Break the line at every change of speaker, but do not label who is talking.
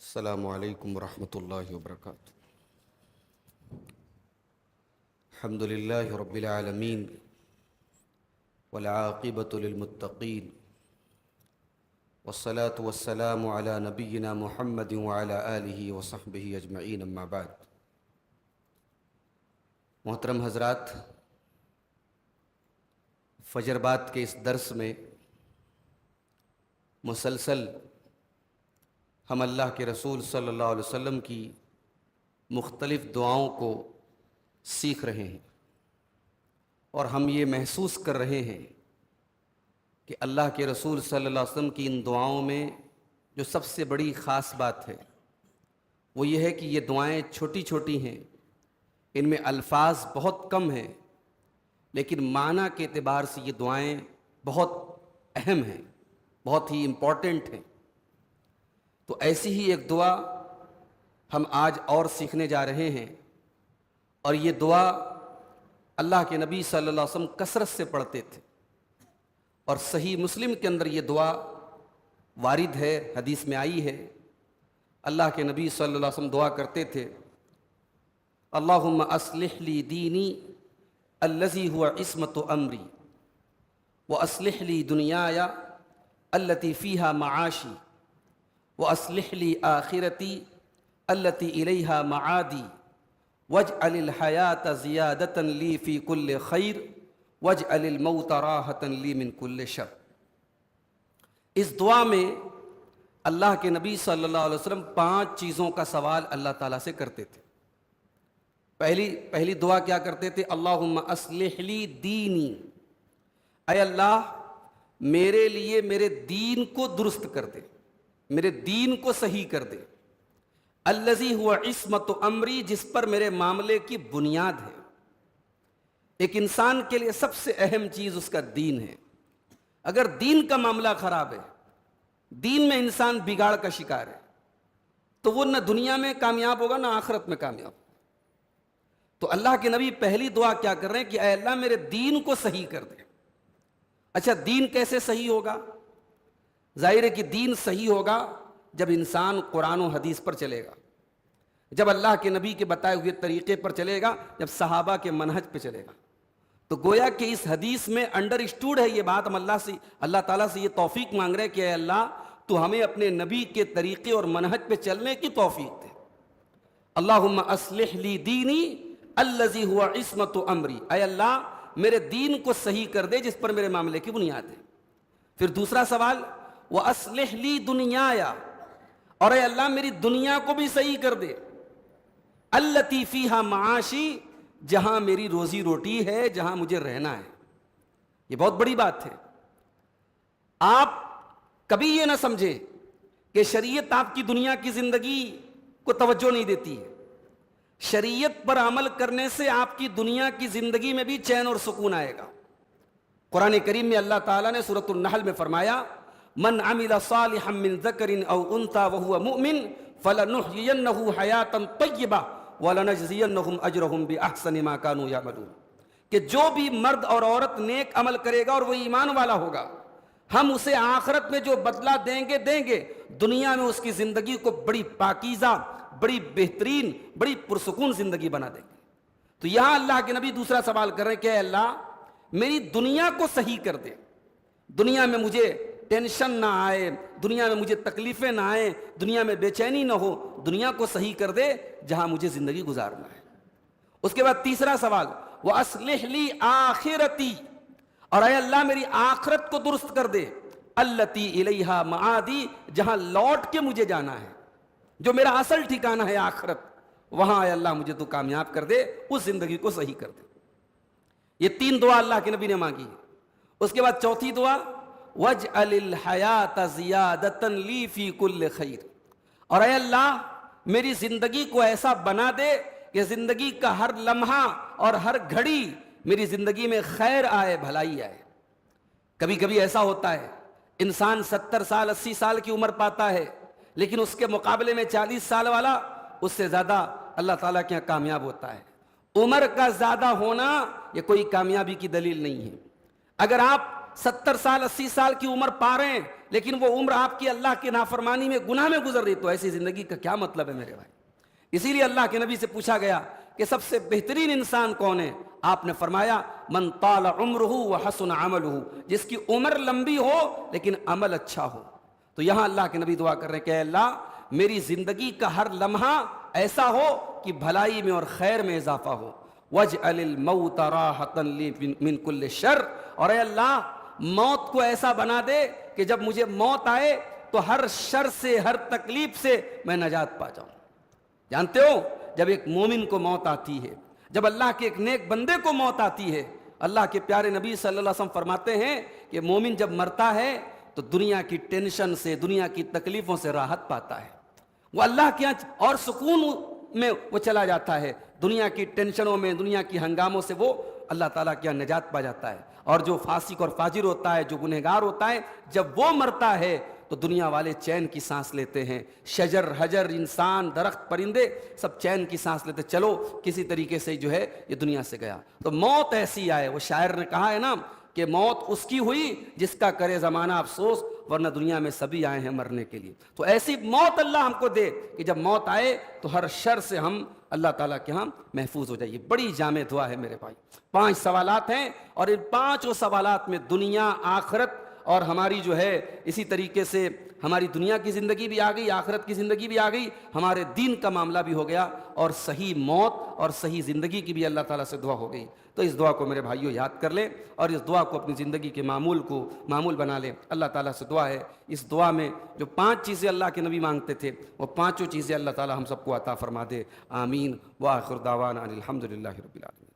السلام علیکم ورحمۃ اللہ وبرکاتہ۔ الحمد للہ رب العالمین والعاقبۃ للمتقین والصلاة والسلام علی نبینا محمد وعلی آلہ وصحبہ اجمعین، اما بعد۔ محترم حضرات، فجر بعد کے اس درس میں مسلسل ہم اللہ کے رسول صلی اللہ علیہ وسلم کی مختلف دعاؤں کو سیکھ رہے ہیں، اور ہم یہ محسوس کر رہے ہیں کہ اللہ کے رسول صلی اللہ علیہ وسلم کی ان دعاؤں میں جو سب سے بڑی خاص بات ہے وہ یہ ہے کہ یہ دعائیں چھوٹی چھوٹی ہیں، ان میں الفاظ بہت کم ہیں، لیکن معنی کے اعتبار سے یہ دعائیں بہت اہم ہیں، بہت ہی امپورٹنٹ ہیں۔ تو ایسی ہی ایک دعا ہم آج اور سیکھنے جا رہے ہیں، اور یہ دعا اللہ کے نبی صلی اللہ علیہ وسلم کثرت سے پڑھتے تھے، اور صحیح مسلم کے اندر یہ دعا وارد ہے، حدیث میں آئی ہے۔ اللہ کے نبی صلی اللہ علیہ وسلم دعا کرتے تھے، اللہم اصلح لی دینی الذی هو عصمت امری واصلح لی دنیایا التی فیہا معاشی وَأَصْلِحْ لِي آخِرَتِي الَّتِي إِلَيْهَا مَعَادِي وَاجْعَلِ الْحَيَاةَ زِيَادَةً لِي فِي كُلِّ خَيْرٍ وَاجْعَلِ الْمَوْتَ رَاحَةً لِي مِنْ كُلِّ شَرٍ۔ اس دعا میں اللہ کے نبی صلی اللہ علیہ وسلم 5 چیزوں کا سوال اللہ تعالیٰ سے کرتے تھے۔ پہلی دعا کیا کرتے تھے؟ اللہم اصلح لی دینی، اے اللہ میرے لیے میرے دین کو درست کر دے، میرے دین کو صحیح کر دے۔ الذی ہوا عصمت امری، جس پر میرے معاملے کی بنیاد ہے۔ ایک انسان کے لیے سب سے اہم چیز اس کا دین ہے۔ اگر دین کا معاملہ خراب ہے، دین میں انسان بگاڑ کا شکار ہے، تو وہ نہ دنیا میں کامیاب ہوگا نہ آخرت میں کامیاب ہوگا۔ تو اللہ کے نبی پہلی دعا کیا کر رہے ہیں کہ اے اللہ میرے دین کو صحیح کر دے۔ اچھا، دین کیسے صحیح ہوگا؟ ظاہر ہے کہ دین صحیح ہوگا جب انسان قرآن و حدیث پر چلے گا، جب اللہ کے نبی کے بتائے ہوئے طریقے پر چلے گا، جب صحابہ کے منہج پہ چلے گا۔ تو گویا کہ اس حدیث میں انڈرسٹوڈ ہے یہ بات، ہم اللہ تعالیٰ سے یہ توفیق مانگ رہے ہیں کہ اے اللہ تو ہمیں اپنے نبی کے طریقے اور منہج پہ چلنے کی توفیق دے۔ اللہم اصلح لی دینی الذی ہوا عصمت امری، اے اللہ میرے دین کو صحیح کر دے جس پر میرے معاملے کی بنیاد ہے۔ پھر دوسرا سوال، وَأَصْلِحْ لِي دُنْيَايَ، اور اے اللہ میری دنیا کو بھی صحیح کر دے۔ الَّتِي فِيهَا مَعَاشِي، جہاں میری روزی روٹی ہے، جہاں مجھے رہنا ہے۔ یہ بہت بڑی بات ہے۔ آپ کبھی یہ نہ سمجھیں کہ شریعت آپ کی دنیا کی زندگی کو توجہ نہیں دیتی ہے۔ شریعت پر عمل کرنے سے آپ کی دنیا کی زندگی میں بھی چین اور سکون آئے گا۔ قرآن کریم میں اللہ تعالیٰ نے سورۃ النحل میں فرمایا، من عمل صالحا من ذکر او انثى وهو مؤمن فلنحيينه حیاة طیبہ ولنجزینہم اجرہم باحسن ما كانوا یعملون، کہ جو بھی مرد اور عورت نیک عمل کرے گا اور وہ ایمان والا ہوگا، ہم اسے آخرت میں جو بدلہ دیں گے، دنیا میں اس کی زندگی کو بڑی پاکیزہ، بڑی بہترین، بڑی پرسکون زندگی بنا دیں گے۔ تو یہاں اللہ کے نبی دوسرا سوال کر رہے ہیں کہ اے اللہ میری دنیا کو صحیح کر دے، دنیا میں مجھے ٹینشن نہ آئے، دنیا میں مجھے تکلیفیں نہ آئیں، دنیا میں بے چینی نہ ہو، دنیا کو صحیح کر دے جہاں مجھے زندگی گزارنا ہے۔ اس کے بعد تیسرا سوال، وَأَصْلِحْ لِي آخِرَتِي، اور اے اللہ میری آخرت کو درست کر دے، الَّتِي إِلَيْهَا مَعَادِي، جہاں لوٹ کے مجھے جانا ہے، جو میرا اصل ٹھکانہ ہے آخرت، وہاں اے اللہ مجھے تو کامیاب کر دے، اس زندگی کو صحیح کر دے۔ یہ 3 دعا اللہ کے نبی نے مانگی ہے۔ اس کے بعد چوتھی دعا، وَاجْعَلِ الْحَيَاةَ زِيَادَةً لِي فِي كُلِّ خَيْرٍ، اور اے اللہ میری زندگی کو ایسا بنا دے کہ زندگی کا ہر لمحہ اور ہر گھڑی میری زندگی میں خیر آئے، بھلائی آئے۔ کبھی کبھی ایسا ہوتا ہے انسان 70 سال 80 سال کی عمر پاتا ہے، لیکن اس کے مقابلے میں 40 سال والا اس سے زیادہ اللہ تعالیٰ کے یہاں کامیاب ہوتا ہے۔ عمر کا زیادہ ہونا یہ کوئی کامیابی کی دلیل نہیں ہے۔ اگر آپ 70 سال 80 سال کی عمر پا رہے ہیں لیکن وہ عمر آپ کی اللہ کی نافرمانی میں گناہ میں گزر رہی، تو ایسی زندگی کا کیا مطلب ہے میرے بھائی؟ اسی لیے اللہ کے نبی سے پوچھا گیا کہ سب سے بہترین انسان کون ہے؟ آپ نے فرمایا من طال عمرہ وحسن عملہ، جس کی عمر لمبی ہو لیکن عمل اچھا ہو۔ تو یہاں اللہ کے نبی دعا کر رہے ہیں کہ اے اللہ میری زندگی کا ہر لمحہ ایسا ہو کہ بھلائی میں اور خیر میں اضافہ ہو، وَاجْعَلِ الْمَوْتَ رَاحَةً لِّي مِن كُلِّ شَرٍ، اور اے اللہ موت کو ایسا بنا دے کہ جب مجھے موت آئے تو ہر شر سے، ہر تکلیف سے میں نجات پا جاؤں۔ جانتے ہو جب ایک مومن کو موت آتی ہے، جب اللہ کے ایک نیک بندے کو موت آتی ہے، اللہ کے پیارے نبی صلی اللہ علیہ وسلم فرماتے ہیں کہ مومن جب مرتا ہے تو دنیا کی ٹینشن سے، دنیا کی تکلیفوں سے راحت پاتا ہے، وہ اللہ کے یہاں اور سکون میں وہ چلا جاتا ہے، دنیا کی ٹینشنوں میں، دنیا کی ہنگاموں سے وہ اللہ تعالیٰ کے یہاں نجات پا جاتا ہے۔ اور جو فاسق اور فاجر ہوتا ہے، جو گنہگار ہوتا ہے، جب وہ مرتا ہے تو دنیا والے چین کی سانس لیتے ہیں، شجر حجر، انسان، درخت، پرندے سب چین کی سانس لیتے، چلو کسی طریقے سے جو ہے یہ دنیا سے گیا۔ تو موت ایسی آئے، وہ شاعر نے کہا ہے نا کہ موت اس کی ہوئی جس کا کرے زمانہ افسوس، ورنہ دنیا میں سبھی آئے ہیں مرنے کے لیے۔ تو ایسی موت اللہ ہم کو دے کہ جب موت آئے تو ہر شر سے ہم اللہ تعالیٰ کے ہاں محفوظ ہو جائیے۔ بڑی جامع دعا ہے میرے بھائی، 5 سوالات ہیں، اور ان 5 سوالات میں دنیا، آخرت اور ہماری جو ہے اسی طریقے سے ہماری دنیا کی زندگی بھی آ گئی، آخرت کی زندگی بھی آ گئی، ہمارے دین کا معاملہ بھی ہو گیا، اور صحیح موت اور صحیح زندگی کی بھی اللہ تعالیٰ سے دعا ہو گئی۔ تو اس دعا کو میرے بھائیوں یاد کر لیں، اور اس دعا کو اپنی زندگی کے معمول بنا لیں۔ اللہ تعالیٰ سے دعا ہے اس دعا میں جو 5 چیزیں اللہ کے نبی مانگتے تھے، وہ 5 چیزیں اللہ تعالیٰ ہم سب کو عطا فرما دے۔ آمین۔ وآخر دعوانا ان الحمد للہ رب العالمین۔